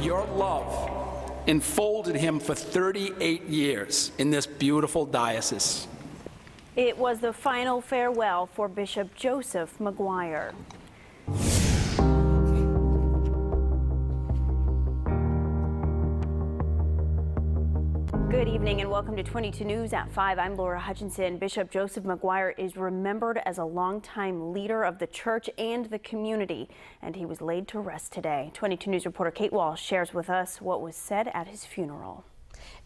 Your love enfolded him for 38 years in this beautiful diocese. It was the final farewell for Bishop Joseph Maguire. Good evening and welcome to 22 News at 5. I'm Laura Hutchinson. Bishop Joseph Maguire is remembered as a longtime leader of the church and the community, and he was laid to rest today. 22 News reporter Kate Walsh shares with us what was said at his funeral.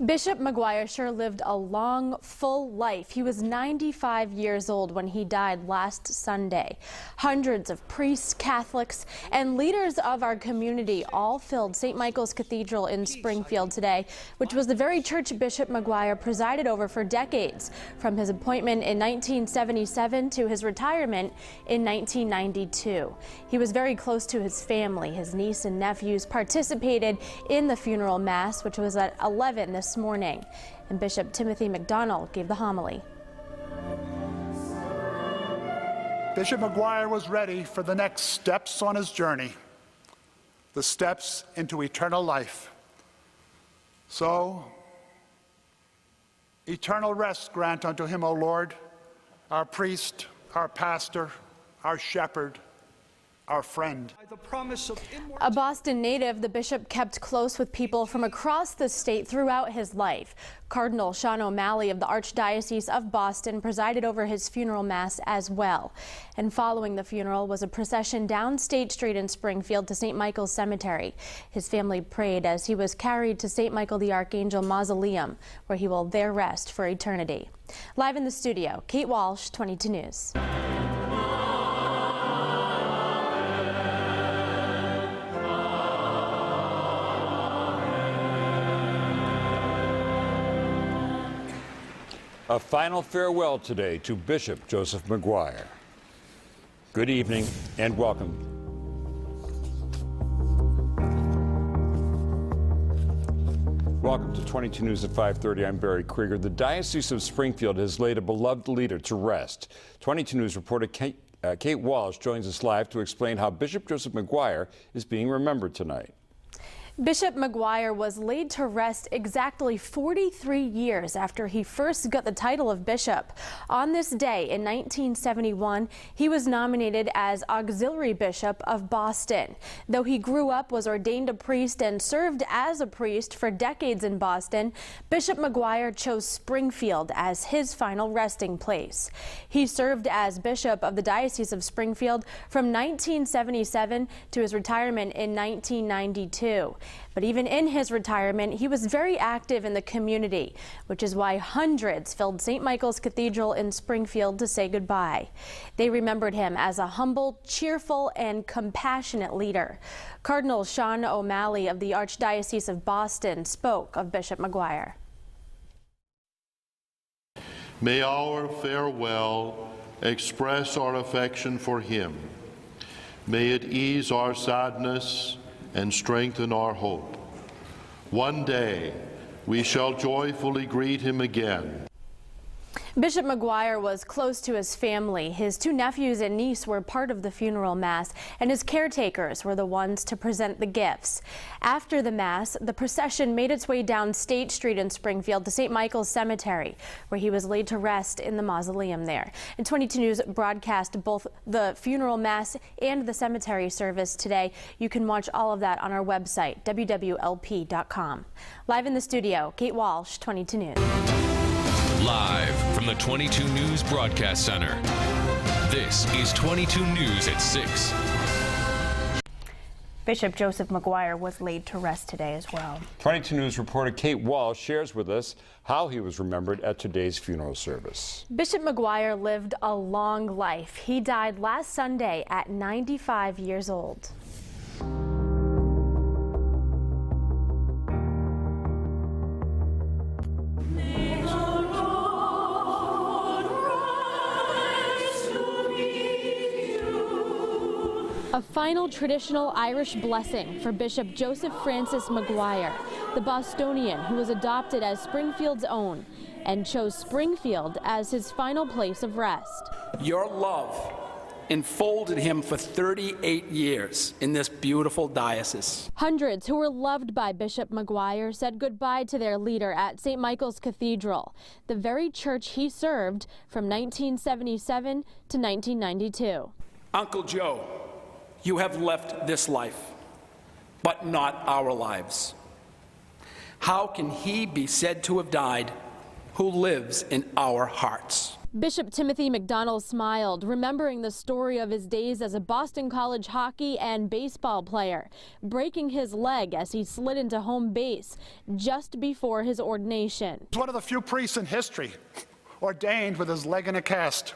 Bishop Maguire sure lived a long, full life. He was 95 years old when he died last Sunday. Hundreds of priests, Catholics, and leaders of our community all filled St. Michael's Cathedral in Springfield today, which was the very church Bishop Maguire presided over for decades, from his appointment in 1977 to his retirement in 1992. He was very close to his family. His niece and nephews participated in the funeral mass, which was at 11 this morning, and Bishop Timothy McDonald gave the homily. Bishop Maguire was ready for the next steps on his journey, the steps into eternal life. So, eternal rest grant unto him, O Lord, our priest, our pastor, our shepherd, our friend. A Boston native, the bishop kept close with people from across the state throughout his life. Cardinal Sean O'Malley of the Archdiocese of Boston presided over his funeral mass as well. And following the funeral was a procession down State Street in Springfield to St. Michael's Cemetery. His family prayed as he was carried to St. Michael the Archangel Mausoleum, where he will there rest for eternity. Live in the studio, Kate Walsh, 22 News. A final farewell today to Bishop Joseph Maguire. Good evening and welcome. Welcome to 22 News at 5:30. I'm Barry Krieger. The Diocese of Springfield has laid a beloved leader to rest. 22 News reporter Kate Walsh joins us live to explain how Bishop Joseph Maguire is being remembered tonight. Bishop Maguire was laid to rest exactly 43 years after he first got the title of bishop. On this day in 1971, he was nominated as Auxiliary Bishop of Boston. Though he grew up, was ordained a priest, and served as a priest for decades in Boston, Bishop Maguire chose Springfield as his final resting place. He served as bishop of the Diocese of Springfield from 1977 to his retirement in 1992. But even in his retirement, he was very active in the community, which is why hundreds filled St. Michael's Cathedral in Springfield to say goodbye. They remembered him as a humble, cheerful, and compassionate leader. Cardinal Sean O'Malley of the Archdiocese of Boston spoke of Bishop Maguire. May our farewell express our affection for him. May it ease our sadness and strengthen our hope. One day we shall joyfully greet him again. Bishop Maguire was close to his family. His two nephews and niece were part of the funeral mass, and his caretakers were the ones to present the gifts. After the mass, the procession made its way down State Street in Springfield to St. Michael's Cemetery, where he was laid to rest in the mausoleum there. And 22 News broadcast both the funeral mass and the cemetery service today. You can watch all of that on our website, wwlp.com. Live in the studio, Kate Walsh, 22 News. Live from the 22 News Broadcast Center. This is 22 News at 6. Bishop Joseph Maguire was laid to rest today as well. 22 News reporter Kate Walsh shares with us how he was remembered at today's funeral service. Bishop Maguire lived a long life. He died last Sunday at 95 years old. A final traditional Irish blessing for Bishop Joseph Francis Maguire, the Bostonian who was adopted as Springfield's own and chose Springfield as his final place of rest. Your love enfolded him for 38 years in this beautiful diocese. Hundreds who were loved by Bishop Maguire said goodbye to their leader at St. Michael's Cathedral, the very church he served from 1977 to 1992. Uncle Joe, you have left this life, but not our lives. How can he be said to have died who lives in our hearts? Bishop Timothy McDonald smiled, remembering the story of his days as a Boston College hockey and baseball player, breaking his leg as he slid into home base just before his ordination. He's one of the few priests in history ordained with his leg in a cast.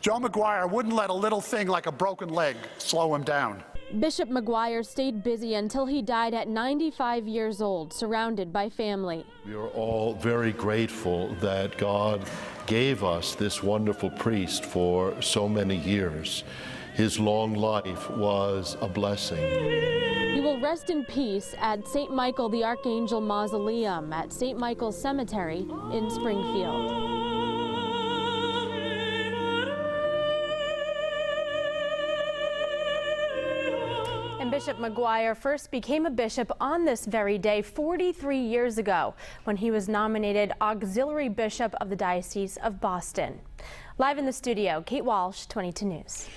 Joe Maguire wouldn't let a little thing like a broken leg slow him down. Bishop Maguire stayed busy until he died at 95 years old, surrounded by family. We are all very grateful that God gave us this wonderful priest for so many years. His long life was a blessing. He will rest in peace at St. Michael the Archangel Mausoleum at St. Michael's Cemetery in Springfield. Bishop Maguire first became a bishop on this very day 43 years ago when he was nominated Auxiliary Bishop of the Diocese of Boston. Live in the studio, Kate Walsh, 22 News.